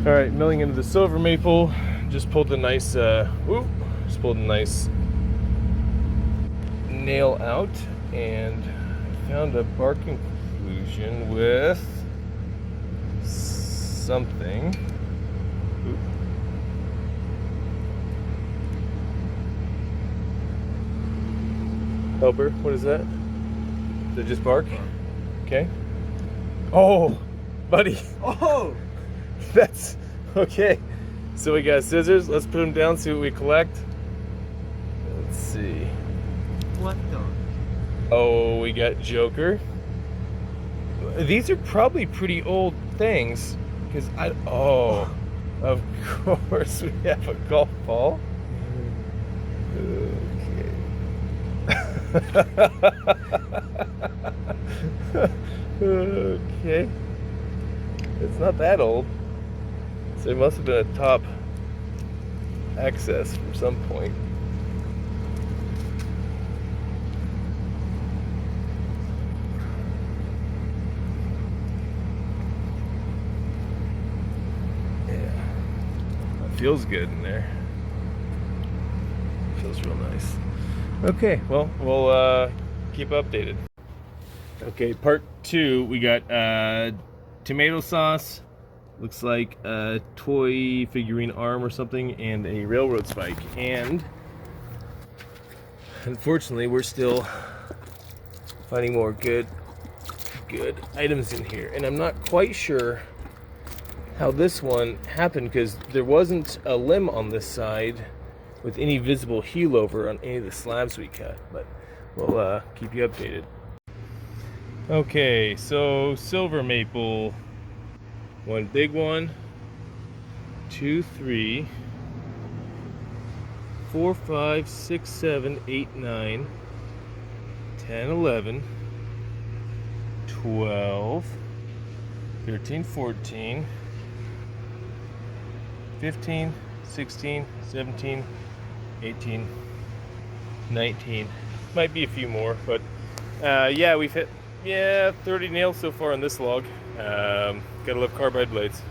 All right, milling into the silver maple. Just pulled a nice, nail out, and found a barking conclusion with something. Oop. Helper, what is that? Is it just bark? Okay. Oh, buddy. Oh! That's okay. So we got scissors. Let's put them down, see what we collect. Let's see. What the? Oh, we got Joker. These are probably pretty old things. Because of course we have a golf ball. Okay. Okay. It's not that old. So it must have been a top access from some point. Yeah. It feels good in there. Feels real nice. Okay, well, we'll keep updated. Okay, part 2, we got tomato sauce, looks like a toy figurine arm or something, and a railroad spike. And unfortunately, we're still finding more good items in here. And I'm not quite sure how this one happened, because there wasn't a limb on this side with any visible heel over on any of the slabs we cut, but we'll keep you updated. Okay, so silver maple, one big one, 2, 3, 4, 5, 6, 7, 8, 9, 10, 11, 12, 13, 14, 15, 16, 17, 18, 19. Might be a few more, but yeah, we've hit 30 nails so far on this log. Gotta love carbide blades.